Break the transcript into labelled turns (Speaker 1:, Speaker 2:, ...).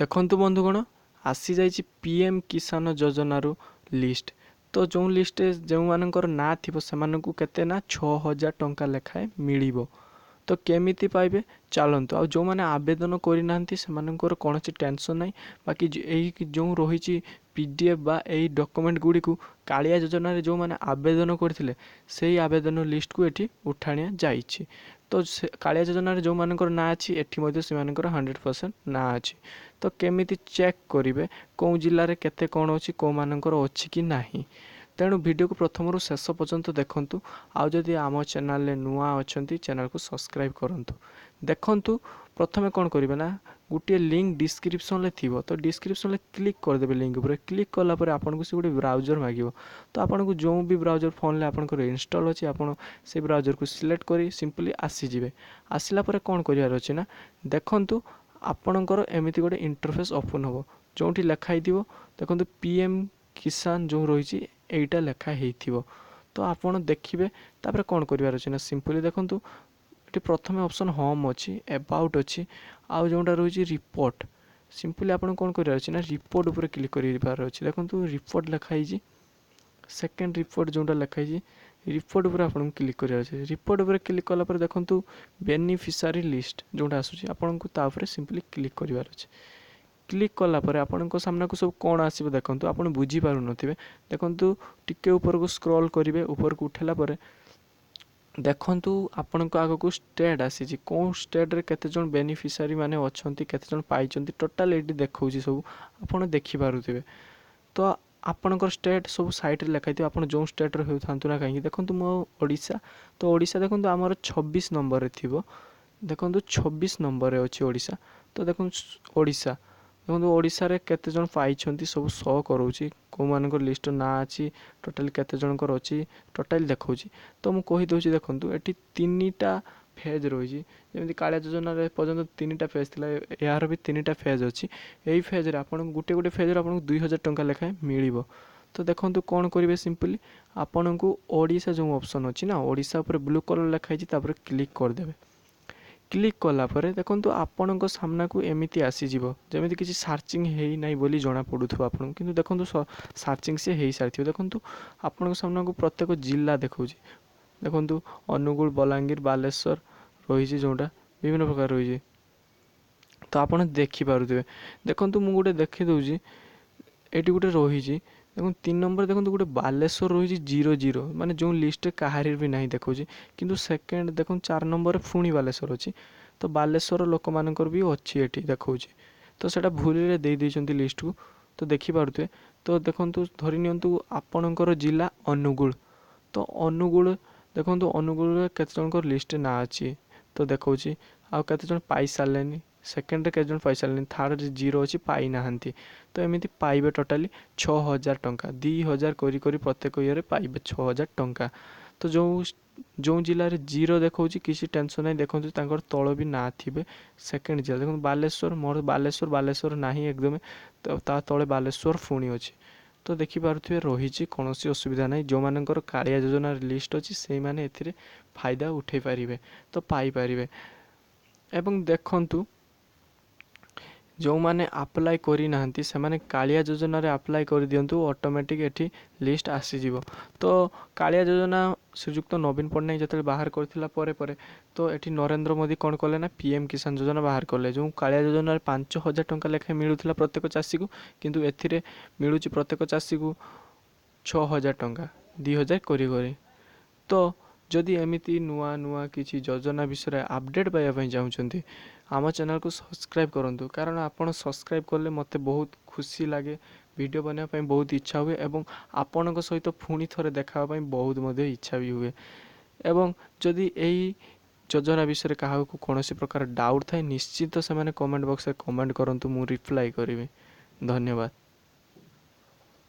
Speaker 1: देखंतु बंधुगण आसी जाइए पीएम किसान योजनार लिस्ट। तो जो लिस्ट जो मानकर ना थी से केते ना 6000 टंका लेखाए मिल। तो केमिति पाइबे चलतु आ जो मैंने आवेदन करना कौन टेंशन ना। बाकी यही जो रही पीडीएफ बा यही डॉक्यूमेंट गुड़ी को कालिया योजना जो मैंने आवेदन करते से आवेदन लिस्ट को ये उठाणिया जाइए। तो कालिया योजना जो मानकर ना अच्छी एटी 100% ना अच्छी। तो केमिति चेक करेंगे कौ जिले में केते कौन अच्छी कौ मानकर अच्छी कि नहीं। तेणु वीडियो को प्रथम शेष पर्यंत देखंतु। आदि आम चैनल नुआ अच्छा चैनल को सब्सक्राइब करंतु। देखंतु प्रथमे कौन करेंगे ना गोटे लिंक डिस्क्रिप्शन थी। तो डिस्क्रिप्शन क्लिक करदे लिंक उपर क्लिक कलापर आपको से गोटे ब्राउजर मांग। तो आपको जो भी ब्राउजर फोन में आपंकर इनस्टल अच्छी आप से ब्राउजर को सिलेक्ट कर सिंपली आसीजे। आसला कौन करार अच्छे ना देखंतु आपणकर एमती गोटे इंटरफेस ओपन हम जो लिखाई देखो पीएम किसान जो रही एटा लिखाई। तो आप देखिए तापर कौन करार अच्छे ना सिंपली देखूँ ये प्रथम ऑप्शन होम अच्छी अबाउट अच्छी आउ जोटा रही रिपोर्ट। सिंपली आप कौन करार अच्छे ना रिपोर्ट उपर क्लिक कर अच्छे। देखो रिपोर्ट लिखाई सेकेंड रिपोर्ट जोटा लिखाई रिपोर्ट उपर आपको क्लिक करार अच्छे। रिपोर्ट उपर क्लिक कलापर देखो बेनिफिशियरी लिस्ट जोटा आसूँ आपको सिंपली क्लिक करार अच्छे। क्लिक कलापर आपण सामना को सब कौन आसो देखो आप बुझीपार थे। देखो टिके ऊपर को स्क्रॉल करेंगे ऊपर को उठेला देखंतु आपण आग को स्टेट आसी कौन स्टेट रे केते जन बेनिफिशियरी माने अछंती केते जन पाइचंती टोटल एटी देखौची सब आपण देखि पारुथिबे। तो आपणकर स्टेट सब साइट रे लिखाई आप जो स्टेट रे होथांतु ना कहीं देखंतु मो ओडिशा। तो ओडिशा देखंतु आमर 26 नंबर रे थिबो। देखंतु 26 नंबर रे अछि ओडिशा। तो देखंतु ओडिशा देखो ओडिशा रे केते जन पाइछंती सब शो करोची को मानकर लिस्ट ना अच्छी टोटाल केते जनकर अच्छी टोटाल देखौची। तो मु कहि दोची देखंतु एठी तीनटा फेज रही जमी कालिया योजना पर्यटन तीनटा फेज थिला यार भी तीनटा फेज अच्छी। यही फेज रे आपन गुटे गुटे फेज रे आपन 2000 टंका लेखाए मिलिबो। तो देखंतु कौन करेंगे सिंपली आपन को ओडिशा जो ऑप्शन अच्छी ना ओडिशा ऊपर ब्लू कलर लिखाई तापर क्लिक करदेवे। क्लिक कलापर देखो आपण सामना को एमती आसीज जमी किसी सार्चिंग है ना बोली जना पड़ू आपको कि देखो सार्चिंग से हो सारी। देखो आपण सामना को प्रत्येक जिला देखा देखो अनुगुल बलांगीर बालेश्वर रही जोटा विभिन्न प्रकार रही। तो आप देखिपे देखो मुझे गोटे देखी दूसरी ये गोटे रही देखो 3 नंबर देखो गोटे बालेश्वर रही 00 माने जो लिस्ट कहार भी ना देखो किंतु सेकेंड देखो 4 नंबर पुणी बालेश्वर अच्छी। तो बालेश्वर लोक मानकर भी अच्छी ये देखा। तो सेटा भूल दे लिस्ट को तो देखिपे। तो देखो धरी नियंतु आपणकर जिला अनुगुल। तो अनुगुल देखो अनुगुल केते जनकर लिस्ट ना अच्छी। तो देखा आउ केते जन पाई सारे सेकेंड रे केते जन पाई सारे थर्ड 0 अच्छी पाई नाहंती। तो एमती पाइबे टोटाली 6000 टंका 2000 करी करी प्रत्येक ये पाइबे 6000 टंका। तो जो जिले में 0 देखा किसी टेंशन नहीं देखो तल भी ना थे सेकेंड जिला देखो बालेश्वर मोर बालेश्वर ना एकदम तो ता तले बालेश्वर पुणी अच्छी। तो देखिपे रही कौन असुविधा ना जो मानकर कालिया योजना लिस्ट अच्छी से मैंने ए फायदा उठे पारे तो पाइपर। एवं देखंतु जो मैंने अप्लाई करना से माने कालिया योजना रे अप्लाई कर दिंतु ऑटोमेटिक एठी लिस्ट आसीज। तो कालिया योजना श्रीजुक्त नवीन पट्टनायक जो बाहर करथिला परे परे तो एठी नरेंद्र मोदी कौन कले ना पीएम किसान योजना बाहर कले जो कालिया योजना 5000 टंका लेखाएं मिलूला प्रत्येक चाषी को किंतु एथिरे मिलूची प्रत्येक चाषी को 6000 टंका 2000 करी। तो जदि एमिती नुआ नुआ किसी योजना विषय अपडेट पाइबा चाहते आम चैनल को सब्सक्राइब करूँ कारण आपड़ सब्सक्राइब कले मत बहुत खुशी लगे वीडियो बनाने बहुत इच्छा हुए और आपण सहित पुणी थे देखापी बहुत इच्छा भी हुए। एवं जदि यही योजना विषय क्या कौन प्रकार डाउट थाए निश्चित से कमेंट बॉक्स में कमेंट करूँ मु रिप्लाई करी। धन्यवाद।